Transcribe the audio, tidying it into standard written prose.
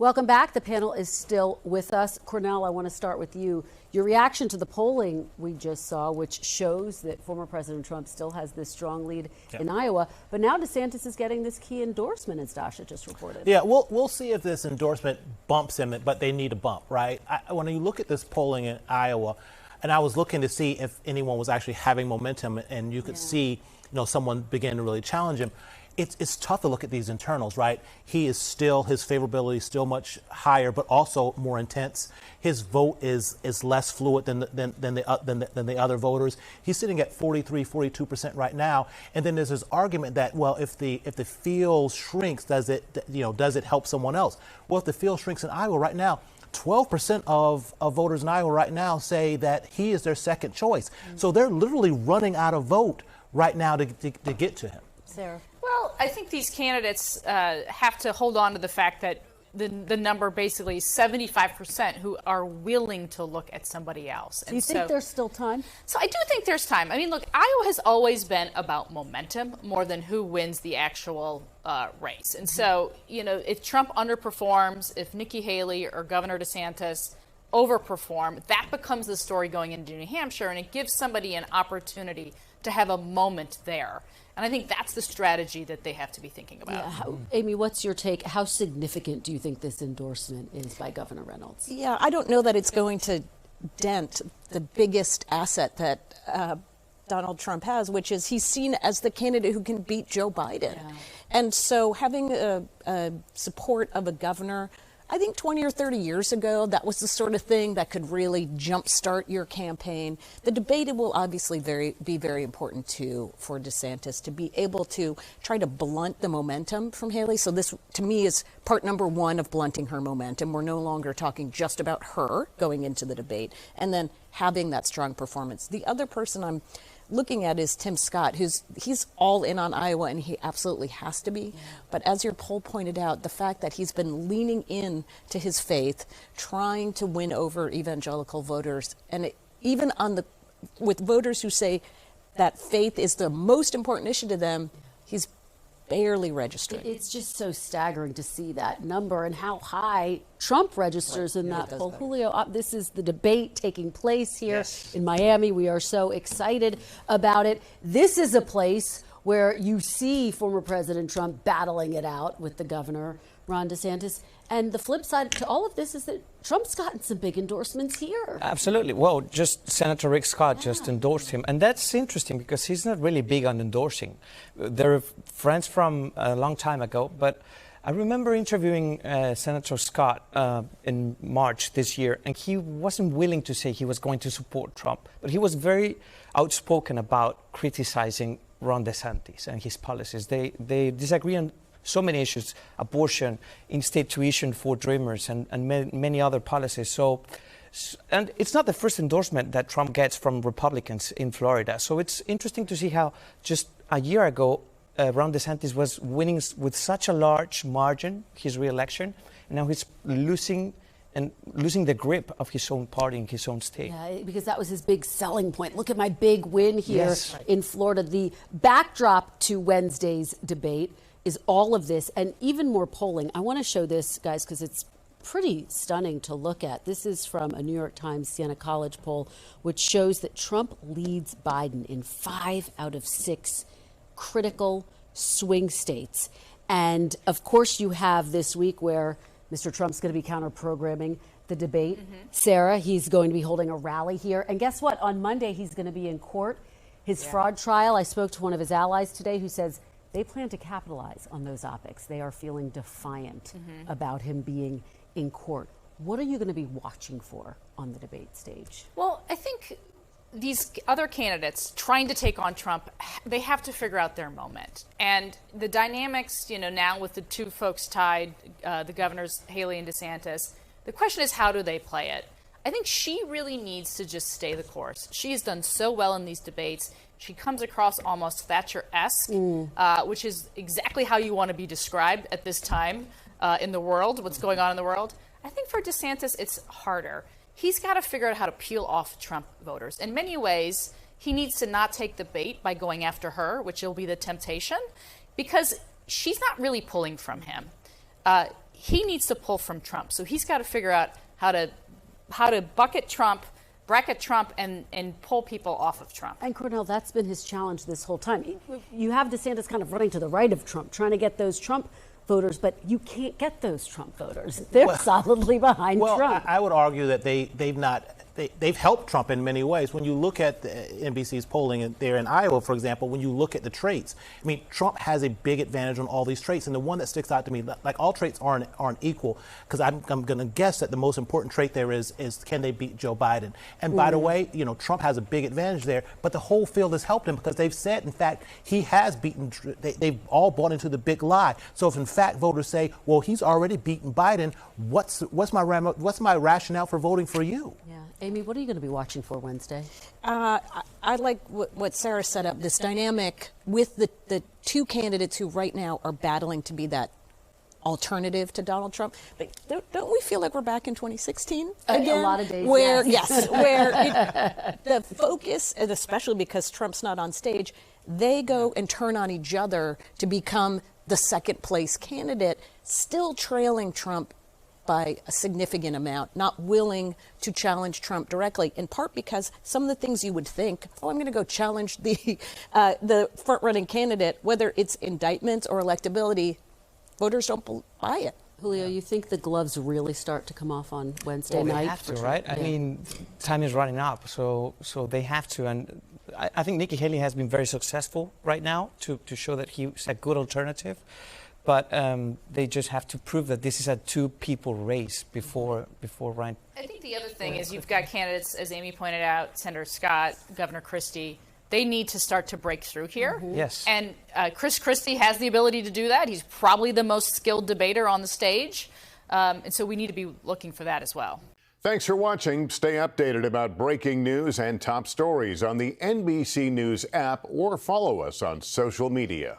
Welcome back. The panel is still with us. Cornell, I want to start with you. Your reaction to the polling we just saw, which shows that former President Trump still has this strong lead in Iowa, but now DeSantis is getting this key endorsement, as Dasha just reported. Yeah, we'll see if this endorsement bumps him, but they need a bump, right? When you look at this polling in Iowa, and I was looking to see if anyone was actually having momentum, and you could see, someone begin to really challenge him. It's tough to look at these internals, right? His favorability is still much higher, but also more intense. His vote is less fluid than the other voters. He's sitting at 42% right now. And then there's this argument that, well, if the field shrinks, does it help someone else? Well, if the field shrinks in Iowa right now, 12% of voters in Iowa right now say that he is their second choice. So they're literally running out of vote right now to get to him. Sarah? Well, I think these candidates have to hold on to the fact that the number basically is 75% who are willing to look at somebody else. Do you think there's still time? So I do think there's time. I mean, look, Iowa has always been about momentum more than who wins the actual race. And so, if Trump underperforms, if Nikki Haley or Governor DeSantis overperform, that becomes the story going into New Hampshire, and it gives somebody an opportunity to have a moment there. And I think that's the strategy that they have to be thinking about. Yeah. Amy, what's your take? How significant do you think this endorsement is by Governor Reynolds? Yeah, I don't know that it's going to dent the biggest asset that Donald Trump has, which is he's seen as the candidate who can beat Joe Biden. Yeah. And so having a support of a governor, I think 20 or 30 years ago, that was the sort of thing that could really jumpstart your campaign. The debate will obviously be very important, too, for DeSantis to be able to try to blunt the momentum from Haley. So this, to me, is part number one of blunting her momentum. We're no longer talking just about her going into the debate and then having that strong performance. The other person I'm looking at is Tim Scott, he's all in on Iowa, and he absolutely has to be. Yeah. But as your poll pointed out, the fact that he's been leaning in to his faith, trying to win over evangelical voters, and even with voters who say that faith is the most important issue to them, he's barely registering. It's just so staggering to see that number and how high Trump registers in that poll. Julio, this is the debate taking place here in Miami. We are so excited about it. This is a place where you see former President Trump battling it out with the governor, Ron DeSantis. And the flip side to all of this is that Trump's gotten some big endorsements here. Absolutely. Well, just Senator Rick Scott just endorsed him. And that's interesting because he's not really big on endorsing. They're friends from a long time ago. But I remember interviewing Senator Scott in March this year, and he wasn't willing to say he was going to support Trump. But he was very outspoken about criticizing Ron DeSantis and his policies. They disagree on so many issues: abortion, in-state tuition for dreamers, and many other policies. And it's not the first endorsement that Trump gets from Republicans in Florida. So it's interesting to see how just a year ago, Ron DeSantis was winning with such a large margin his re-election, and now he's losing the grip of his own party in his own state. Yeah, because that was his big selling point. Look at my big win here in Florida. The backdrop to Wednesday's debate is all of this and even more polling. I want to show this, guys, because it's pretty stunning to look at. This is from a New York Times Siena College poll, which shows that Trump leads Biden in 5 out of 6 critical swing states. And of course, you have this week where Mr. Trump's going to be counter-programming the debate. Sarah, he's going to be holding a rally here. And guess what? On Monday, he's going to be in court. His fraud trial, I spoke to one of his allies today who says they plan to capitalize on those optics. They are feeling defiant about him being in court. What are you going to be watching for on the debate stage? Well, I think these other candidates trying to take on Trump, they have to figure out their moment. And the dynamics, now with the two folks tied, the governors, Haley and DeSantis, the question is, how do they play it? I think she really needs to just stay the course. She has done so well in these debates. She comes across almost Thatcher-esque, which is exactly how you want to be described at this time in the world, what's going on in the world. I think for DeSantis, it's harder. He's got to figure out how to peel off Trump voters. In many ways, he needs to not take the bait by going after her, which will be the temptation, because she's not really pulling from him. he needs to pull from Trump. So he's got to figure out how to bucket Trump, bracket Trump, and pull people off of Trump. And Cornell, that's been his challenge this whole time. You have DeSantis kind of running to the right of Trump, trying to get those Trump voters, but you can't get those Trump voters. They're solidly behind Trump. Well, I would argue that they've helped Trump in many ways. When you look at the NBC's polling there in Iowa, for example, when you look at the traits, I mean, Trump has a big advantage on all these traits. And the one that sticks out to me, like all traits aren't equal, because I'm going to guess that the most important trait there is can they beat Joe Biden? And by the way, Trump has a big advantage there, but the whole field has helped him because they've said, in fact, he has beaten, they've all bought into the big lie. So if in fact voters say, well, he's already beaten Biden, what's my rationale for voting for you? Yeah. Amy, what are you going to be watching for Wednesday? I like what Sara set up, this dynamic with the two candidates who right now are battling to be that alternative to Donald Trump. But don't we feel like we're back in 2016 again? A lot of days, where, yes. Where the focus, and especially because Trump's not on stage, they go and turn on each other to become the second place candidate, still trailing Trump by a significant amount, not willing to challenge Trump directly, in part because some of the things you would think, I'm going to go challenge the front-running candidate, whether it's indictments or electability, voters don't buy it. Julio, you think the gloves really start to come off on Wednesday night? They have to, right? I mean, time is running up, so they have to. And I think Nikki Haley has been very successful right now to show that he's a good alternative. But they just have to prove that this is a two-people race before Ryan. I think the other thing is you've got candidates, as Amy pointed out, Senator Scott, Governor Christie. They need to start to break through here. Mm-hmm. Yes. And Chris Christie has the ability to do that. He's probably the most skilled debater on the stage. And so we need to be looking for that as well. Thanks for watching. Stay updated about breaking news and top stories on the NBC News app or follow us on social media.